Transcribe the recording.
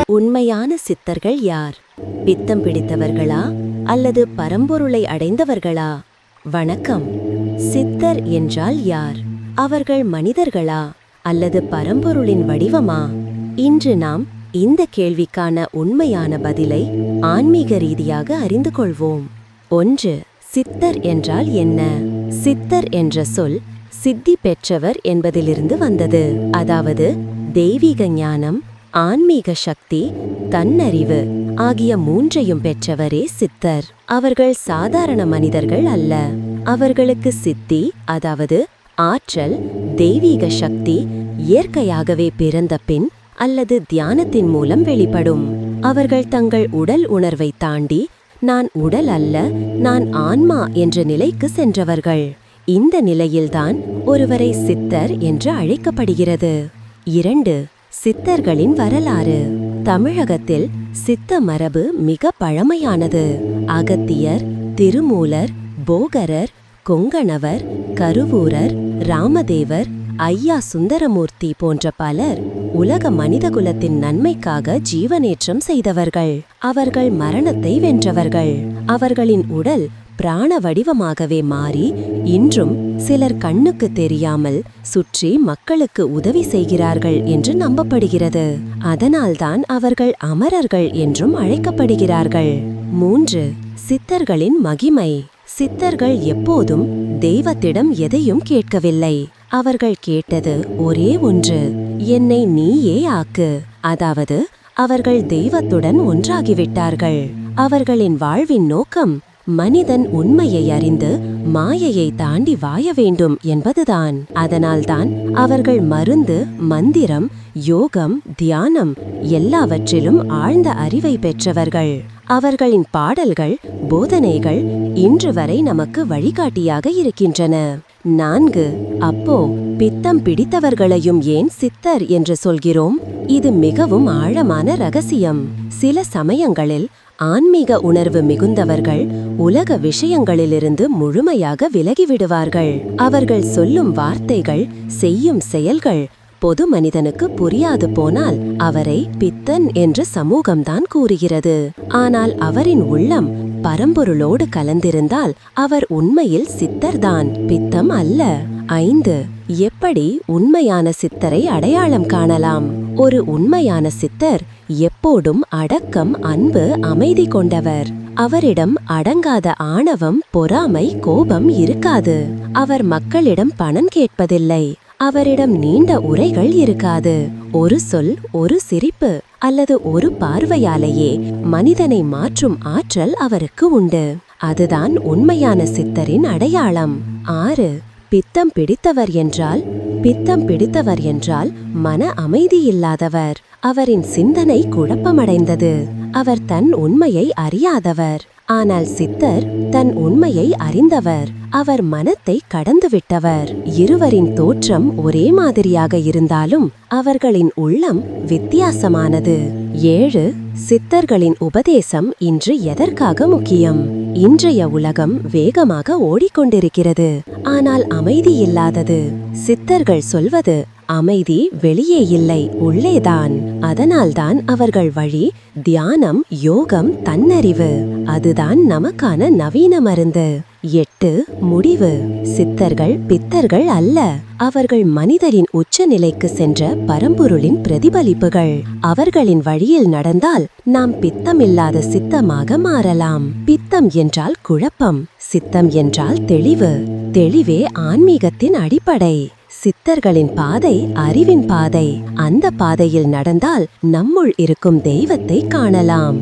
உண்மையான சித்தர்கள் யார்? பித்தம் பிடித்தவர்களா அல்லது பரம்பொருளை அடைந்தவர்களா? வணக்கம். சித்தர் என்றால் யார்? அவர்கள் மனிதர்களா அல்லது பரம்பொருளின் வடிவமா? இன்று நாம் இந்த கேள்விக்கான உண்மையான பதிலை ஆன்மீக ரீதியாக அறிந்து கொள்வோம். 1. சித்தர் என்றால் என்ன? சித்தர் என்ற சொல் சித்தி பெற்றவர் என்பதிலிருந்து வந்தது. அதாவது தெய்வீக ஞானம், ஆன்மீக சக்தி, தன்னறிவு ஆகிய மூன்றையும் பெற்றவரே சித்தர். அவர்கள் சாதாரண மனிதர்கள் அல்ல. அவர்களுக்கு சித்தி, அதாவது ஆற்றல், தெய்வீக சக்தி இயற்கையாகவே பிறந்த பின் அல்லது தியானத்தின் மூலம் வெளிப்படும். அவர்கள் தங்கள் உடல் உணர்வை தாண்டி நான் உடல் அல்ல, நான் ஆன்மா என்ற நிலைக்கு சென்றவர்கள். இந்த நிலையில்தான் ஒருவரை சித்தர் என்று அழைக்கப்படுகிறது. 2. சித்தர்களின் வரலாறு. தமிழகத்தில் சித்த மரபு மிக பழமையானது. அகத்தியர், திருமூலர், போகரர், கொங்கணவர், கருவூரர், ராமதேவர், ஐயா சுந்தரமூர்த்தி போன்ற பலர் உலக மனிதகுலத்தின் நன்மைக்காக ஜீவனேற்றம் செய்தவர்கள். அவர்கள் மரணத்தை வென்றவர்கள். அவர்களின் உடல் பிராண வடிவமாகவே மாறி இன்றும் சிலர் கண்ணுக்கு தெரியாமல் சுற்றி மக்களுக்கு உதவி செய்கிறார்கள் என்று நம்பப்படுகிறது. அதனால்தான் அவர்கள் அமரர்கள் என்றும் அழைக்கப்படுகிறார்கள். 3. சித்தர்களின் மகிமை. சித்தர்கள் எப்போதும் தெய்வத்திடம் எதையும் கேட்கவில்லை. அவர்கள் கேட்டது ஒரே ஒன்று, என்னை நீயே ஆக்கு. அதாவது அவர்கள் தெய்வத்துடன் ஒன்றாகிவிட்டார்கள். அவர்களின் வாழ்வின் நோக்கம் மனிதன் உண்மையை அறிந்து மாயையை தாண்டி வாழ வேண்டும் என்பதுதான். அதனால்தான் அவர்கள் மருந்து, மந்திரம், யோகம், தியானம் எல்லாவற்றிலும் ஆழ்ந்த அறிவை பெற்றவர்கள். அவர்களின் பாடல்கள், போதனைகள் இன்று வரை நமக்கு வழிகாட்டியாக இருக்கின்றன. 4. அப்போ பித்தம் பிடித்தவர்களையும் ஏன் சித்தர் என்று சொல்கிறோம்? இது மிகவும் ஆழமான ரகசியம். சில சமயங்களில் ஆன்மீக உணர்வு மிகுந்தவர்கள் உலக விஷயங்களிலிருந்து முழுமையாக விலகிவிடுவார்கள். அவர்கள் சொல்லும் வார்த்தைகள், செய்யும் செயல்கள் பொது மனிதனுக்கு புரியாது போனால் அவரை பித்தன் என்று சமூகம்தான் கூறுகிறது. ஆனால் அவரின் உள்ளம் பரம்பொருளோடு கலந்திருந்தால் அவர் உண்மையில் சித்தர்தான், பித்தம் அல்ல. 5. எப்படி உண்மையான சித்தரை அடையாளம் காணலாம்? ஒரு உண்மையான சித்தர் எப்போதும் அடக்கம், அன்பு, அமைதி கொண்டவர். அவரிடம் அடங்காத ஆணவம், பொறாமை, கோபம் இருக்காது. அவர் மக்களிடம் பணம் கேட்பதில்லை. அவரிடம் நீண்ட உரைகள் இருக்காது. ஒரு சொல், ஒரு சிரிப்பு அல்லது ஒரு பார்வையாலேயே மனிதனை மாற்றும் ஆற்றல் அவருக்கு உண்டு. அதுதான் உண்மையான சித்தரின் அடையாளம். 6. பித்தம் பிடித்தவர் என்றால்? பித்தம் பிடித்தவர் என்றால் மன அமைதியில்லாதவர். அவரின் சிந்தனை குழப்பமடைந்தது. அவர் தன் உண்மையை அறியாதவர். ஆனால் சித்தர் தன் உண்மையை அறிந்தவர். அவர் மனத்தை கடந்துவிட்டவர். இருவரின் தோற்றம் ஒரே மாதிரியாக இருந்தாலும் அவர்களின் உள்ளம் வித்தியாசமானது. 7. சித்தர்களின் உபதேசம் இன்று எதற்காக முக்கியம்? இன்றைய உலகம் வேகமாக ஓடிக்கொண்டிருக்கிறது, ஆனால் அமைதி இல்லாதது. சித்தர்கள் சொல்வது அமைதி வெளியே இல்லை, உள்ளேதான். அதனால்தான் அவர்கள் வழி தியானம், யோகம், தன்னறிவு. அதுதான் நமக்கான நவீன மருந்து. 8. முடிவு. சித்தர்கள் பித்தர்கள் அல்ல. அவர்கள் மனிதரின் உச்ச நிலைக்கு சென்ற பரம்பொருளின் பிரதிபலிப்புகள். அவர்களின் வழியில் நடந்தால் நாம் பித்தமில்லாத சித்தமாக மாறலாம். பித்தம் என்றால் குழப்பம், சித்தம் என்றால் தெளிவு. தெளிவே ஆன்மீகத்தின் அடிப்படை. சித்தர்களின் பாதை அறிவின் பாதை. அந்த பாதையில் நடந்தால் நம்முள் இருக்கும் தெய்வத்தை காணலாம்.